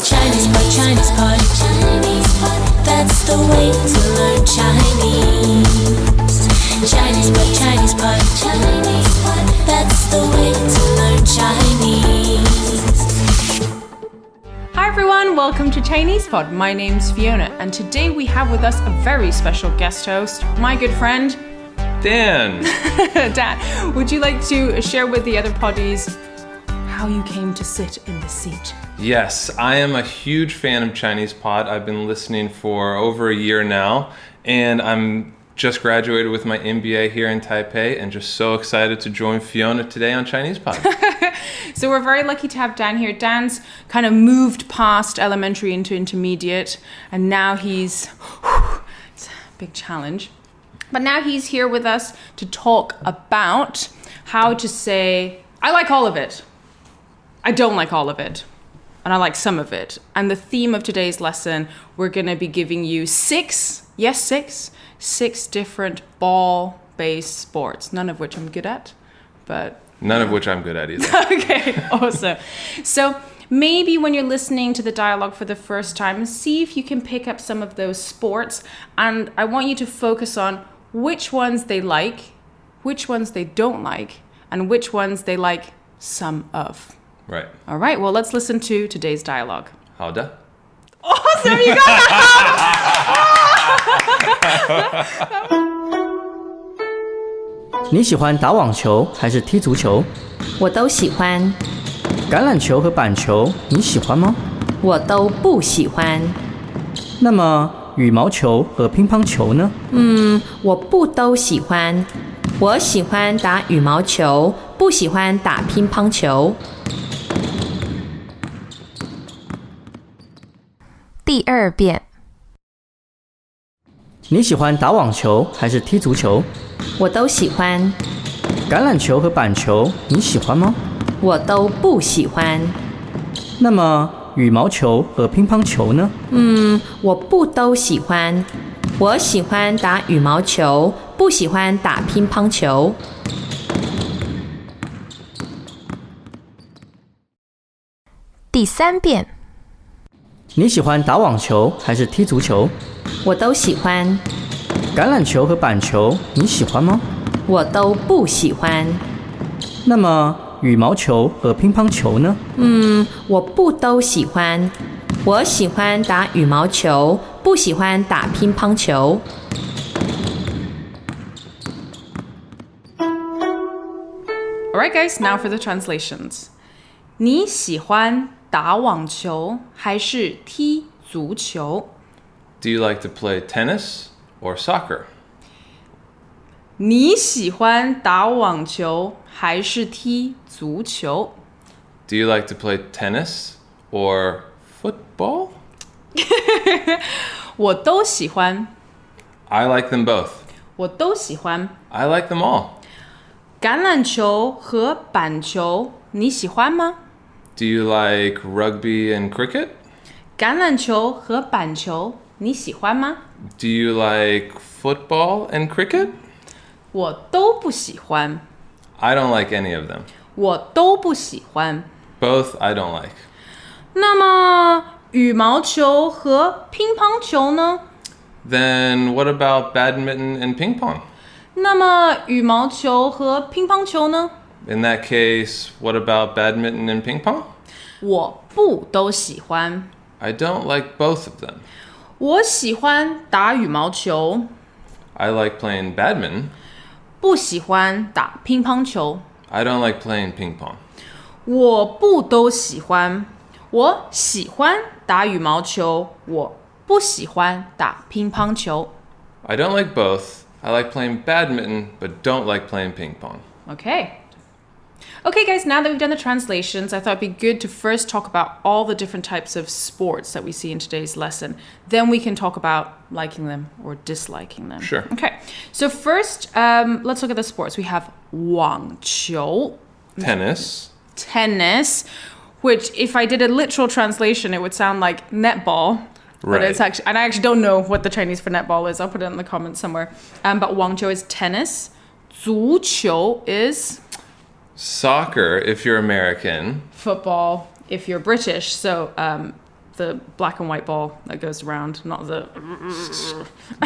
Chinese pot, Chinese pot, Chinese pot. That's the way to learn Chinese. Chinese pot, Chinese pot, Chinese pot. That's the way to learn Chinese. Hi everyone, welcome to Chinese Pod. My name's Fiona, and today we have with us a very special guest host, my good friend Dan. Dan, would you like to share with the other poddies how you came to sit in the seat? Yes, I am a huge fan of Chinese Pod. I've been listening for over a year now, and I'm just graduated with my MBA here in Taipei and just so excited to join Fiona today on Chinese Pod. So we're very lucky to have Dan here. Dan's kind of moved past elementary into intermediate, and now it's a big challenge. But now he's here with us to talk about how to say, I like all of it. I don't like all of it. And I like some of it. And the theme of today's lesson, we're going to be giving you six different ball-based sports, none of which I'm good at, but... None of which I'm good at either. Okay, awesome. So maybe when you're listening to the dialogue for the first time, see if you can pick up some of those sports. And I want you to focus on which ones they like, which ones they don't like, and which ones they like some of. Right. All right, well, let's listen to today's dialogue. 好的. Awesome, you got that! 你喜欢打网球还是踢足球？我都喜欢，橄榄球和板球你喜欢吗？我都不喜欢。那么羽毛球和乒乓球呢？我不都喜欢。我喜欢打羽毛球，不喜欢打乒乓球。第二遍。你喜欢打网球还是踢足球？我都喜欢，橄榄球和板球你喜欢吗？我都不喜欢。那么羽毛球和乒乓球呢？我不都喜欢。我喜欢打羽毛球，不喜欢打乒乓球。第三遍。你喜欢打网球还是踢足球？我都喜欢，橄榄球和板球你喜欢吗？我都不喜欢。那么羽毛球和乒乓球呢？我不都喜欢。我喜欢打羽毛球，不喜欢打乒乓球。Alright guys, now for the translations. 你喜欢打网球还是踢足球？ Do you like to play tennis or soccer? 你喜欢打网球还是踢足球？ Do you like to play tennis or football? 我都喜欢， I like them both. 我都喜欢。 I like them all. 橄榄球和板球你喜欢吗？ Do you like rugby and cricket? 橄榄球和板球你喜欢吗？ Do you like football and cricket? 我都不喜欢， I don't like any of them. 我都不喜欢。 Both I don't like. 那么羽毛球和乒乓球呢？ Then what about badminton and ping pong? 那么羽毛球和乒乓球呢？ In that case, what about badminton and ping pong? 我不都喜欢。 I don't like both of them. 我喜欢打羽毛球， I like playing badminton. 不喜欢打乒乓球。 I don't like playing ping pong. 我不都喜欢，我喜欢打羽毛球，我不喜欢打乒乓球。 I don't like both. I like playing badminton, but don't like playing ping pong. Okay. Okay, guys, now that we've done the translations, I thought it'd be good to first talk about all the different types of sports that we see in today's lesson. Then we can talk about liking them or disliking them. Sure. Okay, so first, let's look at the sports. We have 网球, Tennis. tennis, which if I did a literal translation, it would sound like netball. But Right. it's actually, and I actually don't know what the Chinese for netball is. I'll put it in the comments somewhere. But 网球 is tennis. 足球 is Soccer, if you're American. football if you're British. So the black and white ball that goes around, not the...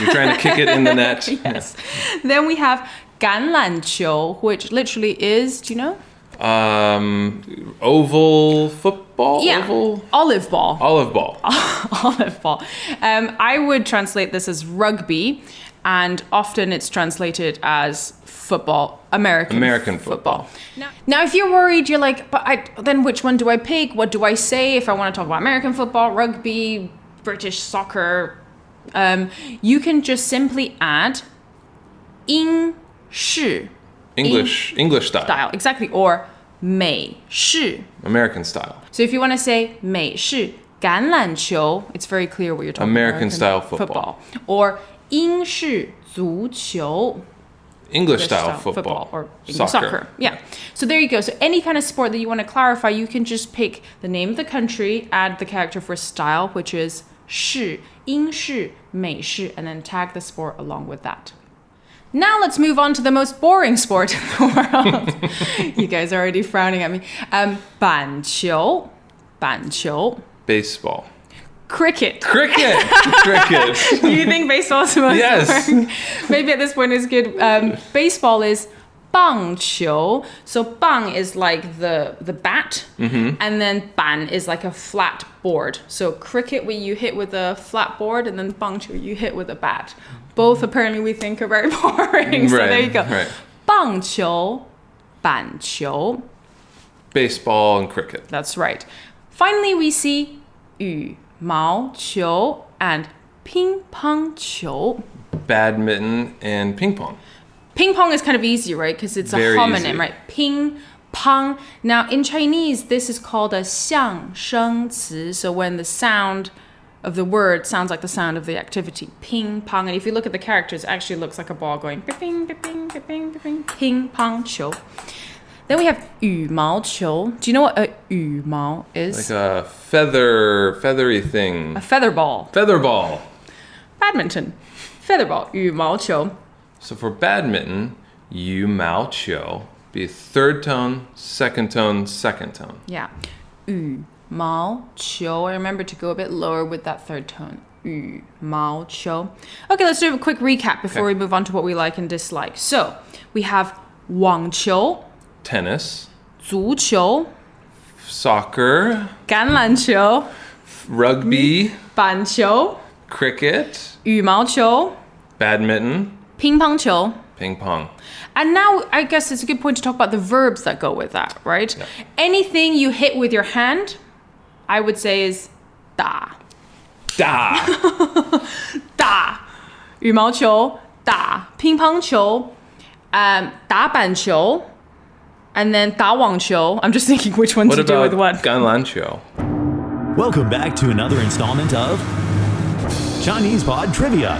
You're trying to kick it in the net. Yes. Then we have 橄榄球, which literally is, do you know? Oval football? Yeah. Oval? Olive ball. Olive ball. Olive ball. I would translate this as rugby, and often it's translated as football, American football. Now, if you're worried, you're like, then which one do I pick? What do I say if I want to talk about American football, rugby, British soccer? You can just simply add 英式 English style. exactly, or 美式 American style. So if you want to say 美式橄榄球, it's very clear what you're talking American about. style football. Or 英式足球 English style football. or English soccer. Yeah. So there you go. So any kind of sport that you want to clarify, you can just pick the name of the country, add the character for style, which is 式, 英式, 美式, and then tag the sport along with that. Now let's move on to the most boring sport in the world. You guys are already frowning at me. 板球 Baseball. Cricket. Cricket. Do you think baseball is the most boring? Maybe at this point it's good. Baseball is 棒球. So 棒 is like the bat, and then 板 is like a flat board. So cricket, you hit with a flat board, and then 棒球, you hit with a bat. Both apparently we think are very boring. So there you go. Right. 棒球, 板球. Baseball and cricket. That's right. Finally, we see 羽毛球 and 乒乓球. Badminton and ping pong. Ping pong is kind of easy, right? Because it's Very a homonym, easy. right? Ping pong. Now, in Chinese, this is called a 象声词. So when the sound of the word sounds like the sound of the activity. Ping pong. And if you look at the characters, it actually looks like a ball going ping, ping, ping, ping, ping, ping pong 球. Then we have 羽毛球. Do you know what a 羽毛is? Like a feathery thing. A feather ball. Feather ball. Badminton. Feather ball. 羽毛球. So for badminton, 羽毛球, be third tone, second tone, second tone. Yeah. 羽毛球. I remember to go a bit lower with that third tone. 羽毛球. Okay, let's do a quick recap before we move on to what we like and dislike. So, we have 网球, Tennis, 足球, soccer, 橄榄球, rugby, 板球, cricket, 羽毛球, badminton, 乒乓球. ping pong. And now I guess it's a good point to talk about the verbs that go with that, right? Yeah. Anything you hit with your hand, I would say is 打. Da. 打羽毛球, 打乒乓球, 打板球, and then 打网球. I'm just thinking which one What to do about with what. 橄榄球? Welcome back to another installment of Chinese Pod Trivia.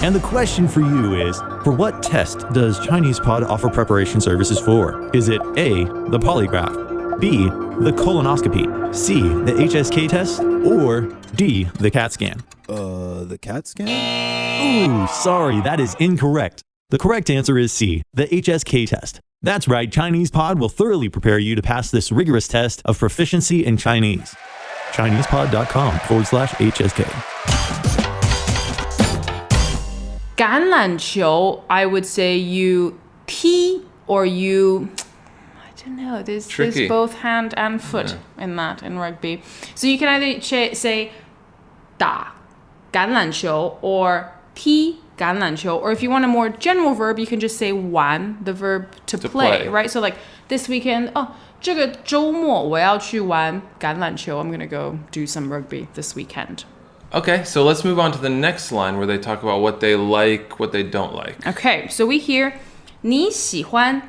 And the question for you is, for what test does Chinese Pod offer preparation services for? Is it A, the polygraph, B, the colonoscopy, C, the HSK test, or D, the CAT scan? The CAT scan? Ooh, sorry, that is incorrect. The correct answer is C, the HSK test. That's right, Chinese Pod will thoroughly prepare you to pass this rigorous test of proficiency in Chinese. ChinesePod.com/HSK. 橄榄球, I would say you踢or you, I don't know, there's both hand and foot in rugby. So you can either say 打橄榄球 or 踢橄榄球, or if you want a more general verb, you can just say 玩, the verb to play, right? So like this weekend, 这个周末我要去玩橄榄球. I'm going to go do some rugby this weekend. Okay, so let's move on to the next line where they talk about what they like, what they don't like. Okay, so we hear 你喜欢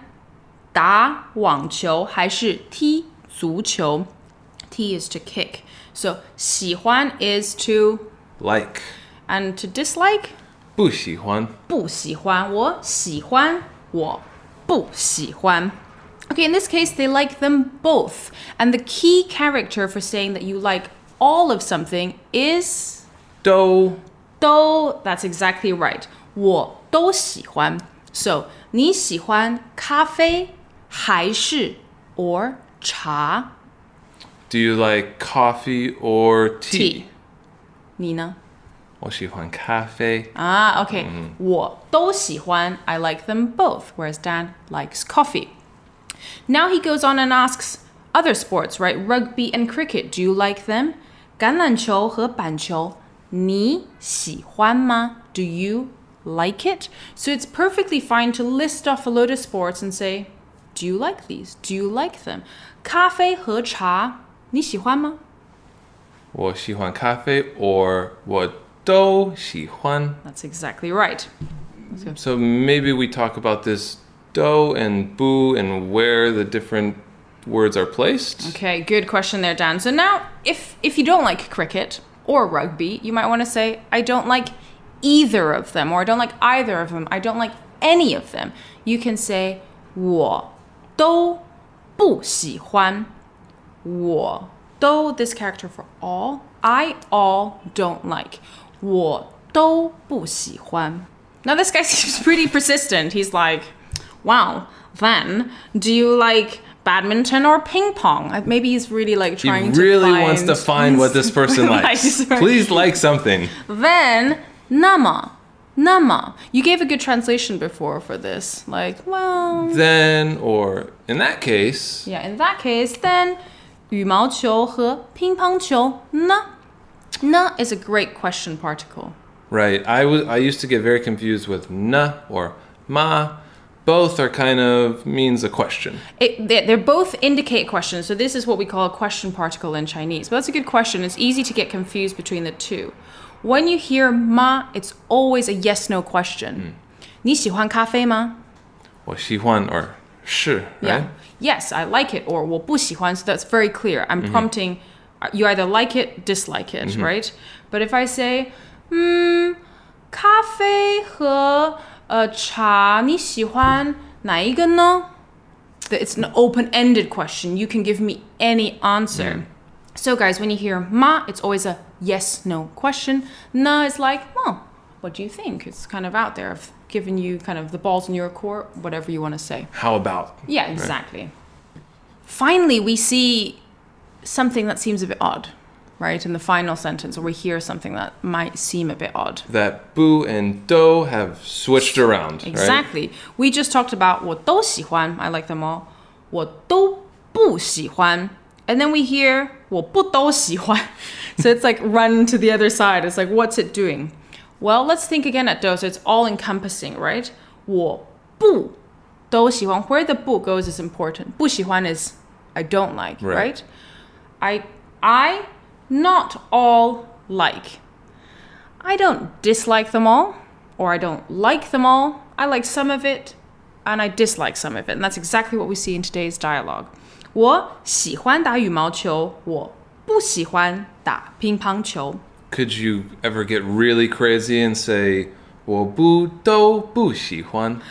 打网球还是踢足球? T is to kick. So 喜欢 is to Like. and to dislike? 不喜欢. 不喜欢，我喜欢，我不喜欢. Okay, in this case, they like them both. And the key character for saying that you like all of something is 都. That's exactly right. 我都喜欢. So, 你喜欢咖啡还是 or 茶? Do you like coffee or tea? Tea. 你呢？我喜欢咖啡。Okay. 我都喜欢. I like them both, whereas Dan likes coffee. Now he goes on and asks other sports, right? Rugby and cricket. Do you like them? 橄榄球和板球，你喜欢吗? Do you like it? So it's perfectly fine to list off a load of sports and say, do you like these? Do you like them? 咖啡和茶，你喜欢吗？我喜欢咖啡 or 我都喜欢. That's exactly right. So maybe we talk about this do and bu and where the different words are placed. Okay, good question there, Dan. So now, if you don't like cricket or rugby, you might want to say, I don't like either of them, or I don't like either of them, I don't like any of them. You can say 我都不喜欢。我都 this character for all. I all don't like. 我都不喜欢. Now this guy seems pretty persistent. He's like, wow, then do you like badminton or ping pong? Maybe he's really like trying He really to find... wants to find what this person likes. Right. Please like something. Then, 那么. You gave a good translation before for this. Like, well... Then, or in that case... Yeah, in that case, then 羽毛球和乒乓球呢? Ne is a great question particle. Right. I used to get very confused with na or ma. Both are kind of means a question. They're both indicate questions. So this is what we call a question particle in Chinese. But that's a good question. It's easy to get confused between the two. When you hear ma, it's always a yes/no question. 你喜欢咖啡吗?我喜欢 or 是, right? Yeah. Yes, I like it. Or 我不喜欢. So that's very clear. I'm prompting, you either like it, dislike it, right? But if I say, 咖啡和茶你喜欢哪一个呢? It's an open-ended question. You can give me any answer. So guys, when you hear ma, it's always a yes/no question. Na is like, well, what do you think? It's kind of out there. I've given you kind of the balls in your court, whatever you want to say. How about? Yeah, exactly. Finally, we see something that seems a bit odd, right? In the final sentence, or we hear something that might seem a bit odd. That bu and do have switched around, Exactly. We just talked about 我都喜欢, I like them all. 我都不喜欢. And then we hear 我不都喜欢. So it's like run to the other side. It's like, what's it doing? Well, let's think again at do. So it's all encompassing, right? 我不都喜欢. Where the 不 goes is important. 不喜欢 is I don't like, right? I not all like. I don't dislike them all, or I don't like them all. I like some of it, and I dislike some of it. And that's exactly what we see in today's dialogue. 我喜欢打羽毛球，我不喜欢打乒乓球。 Could you ever get really crazy and say 我不都不喜欢?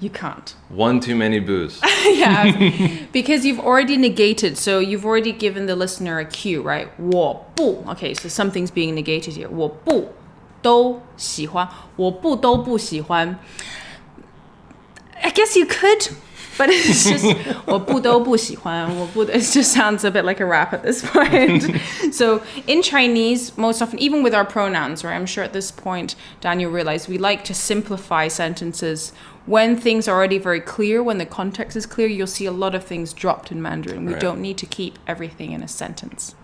You can't. One too many boos. Yeah, because you've already negated, so you've already given the listener a cue, right? 我不 Okay, so something's being negated here. 我不都喜欢，我不都不喜欢. I guess you could, but it's just 我不都不喜欢，我不 it just sounds a bit like a rap at this point. So in Chinese, most often, even with our pronouns, right? I'm sure at this point, Daniel realized we like to simplify sentences. When things are already very clear, when the context is clear, you'll see a lot of things dropped in Mandarin. We don't need to keep everything in a sentence.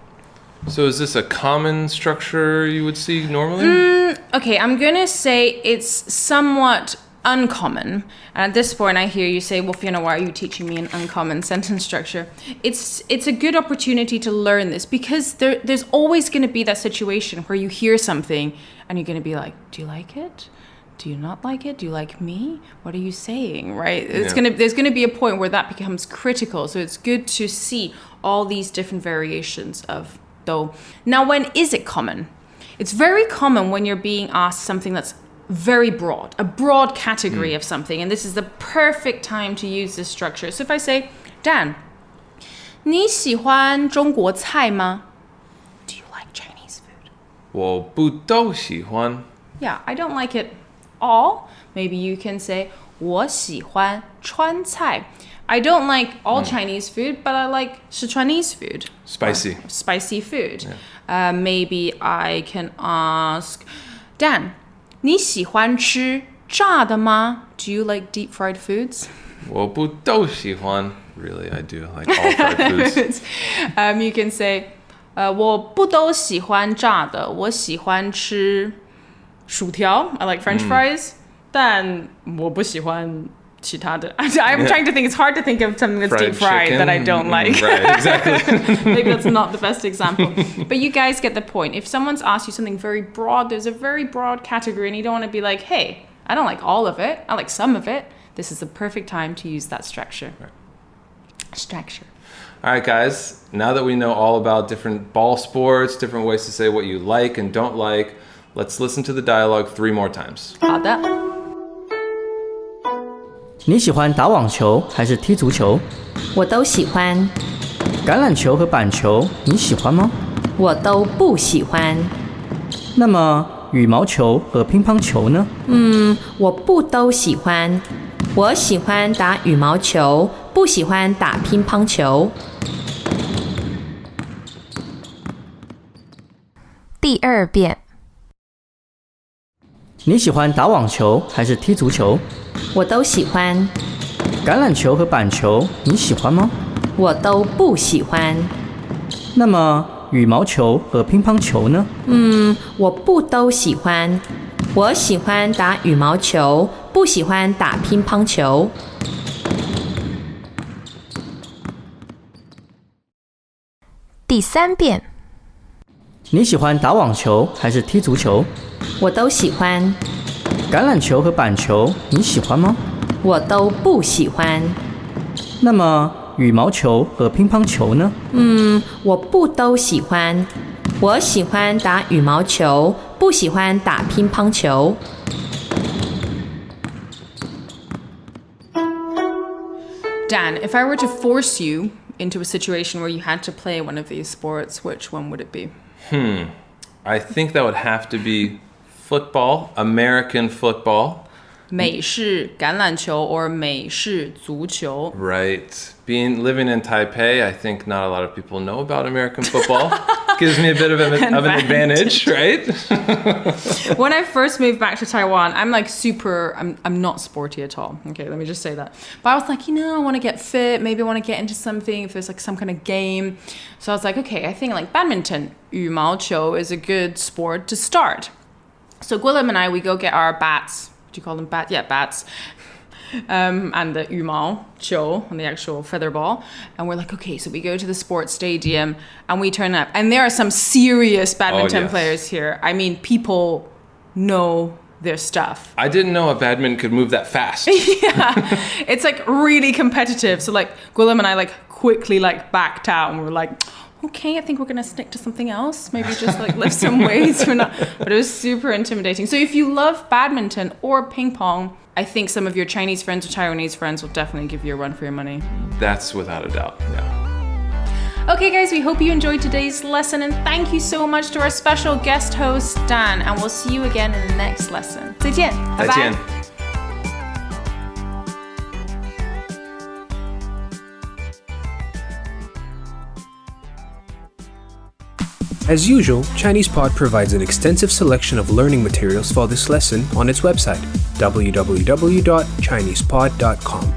So is this a common structure you would see normally? Okay, I'm going to say it's somewhat uncommon. And at this point, I hear you say, well, Fiona, why are you teaching me an uncommon sentence structure? It's a good opportunity to learn this because there's always going to be that situation where you hear something and you're going to be like, do you like it? Do you not like it? Do you like me? What are you saying, right? There's going to be a point where that becomes critical. So it's good to see all these different variations of do. Now, when is it common? It's very common when you're being asked something that's very broad, a broad category of something. And this is the perfect time to use this structure. So if I say, Dan, 你喜欢中国菜吗? Do you like Chinese food? 我不都喜欢. Yeah, I don't like it all. Maybe you can say 我喜欢川菜. I don't like all Chinese food, but I like Sichuanese food. Spicy food. Yeah. Maybe I can ask Dan, 你喜欢吃炸的吗? Do you like deep fried foods? 我不都喜欢. Really, I do like all fried foods. You can say, 我不都喜欢炸的，我喜欢吃薯条. I like French fries. 但我不喜欢其他的. I'm trying to think. It's hard to think of something that's Fried deep fried chicken. that I don't like. Right, exactly. Maybe that's not the best example. But you guys get the point. If someone's asked you something very broad, there's a very broad category, and you don't want to be like, hey, I don't like all of it. I like some of it. This is the perfect time to use that structure. Right. Structure. All right, guys. Now that we know all about different ball sports, different ways to say what you like and don't like, let's listen to the dialogue 3 more times. 好的。你喜欢打网球还是踢足球？我都喜欢，橄榄球和板球你喜欢吗？我都不喜欢。那么羽毛球和乒乓球呢？我不都喜欢。我喜欢打羽毛球，不喜欢打乒乓球。第2遍。你喜欢打网球还是踢足球？我都喜欢，橄榄球和板球你喜欢吗？我都不喜欢。那么羽毛球和乒乓球呢？我不都喜欢。我喜欢打羽毛球，不喜欢打乒乓球。第3遍。你喜欢打网球还是踢足球？我都喜欢，橄榄球和板球你喜欢吗？我都不喜欢。那么羽毛球和乒乓球呢？我不都喜欢。我喜欢打羽毛球，不喜欢打乒乓球。Dan, if I were to force you into a situation where you had to play one of these sports, which one would it be? I think that would have to be football, American football. 美式橄榄球 or 美式足球. Right. Living in Taipei, I think not a lot of people know about American football. Gives me a bit of an advantage, right? When I first moved back to Taiwan, I'm like I'm not sporty at all. Okay, let me just say that. But I was like, I want to get fit. Maybe I want to get into something if there's like some kind of game. So I was like, okay, I think like badminton, 羽毛球 is a good sport to start. So Guillermo and I, we go get our bats. Do you call them bats? Yeah, bats. And the 羽毛球, and the actual feather ball. And we're like, okay, so we go to the sports stadium and we turn up. And there are some serious badminton players here. I mean, people know their stuff. I didn't know a badminton could move that fast. Yeah, it's like really competitive. So like Guillem and I like quickly like backed out and we were like, okay, I think we're gonna stick to something else. Maybe just like lift some weights. But it was super intimidating. So if you love badminton or ping pong, I think some of your Chinese friends or Taiwanese friends will definitely give you a run for your money. That's without a doubt, yeah. Okay guys, we hope you enjoyed today's lesson and thank you so much to our special guest host, Dan. And we'll see you again in the next lesson. 再见. Bye-bye. 再见. As usual, ChinesePod provides an extensive selection of learning materials for this lesson on its website, www.chinesepod.com.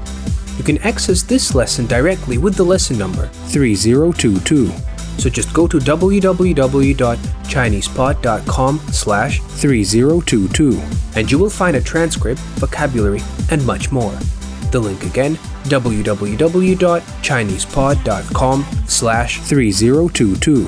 You can access this lesson directly with the lesson number 3022. So just go to www.chinesepod.com/3022 and you will find a transcript, vocabulary, and much more. The link again, www.chinesepod.com/3022.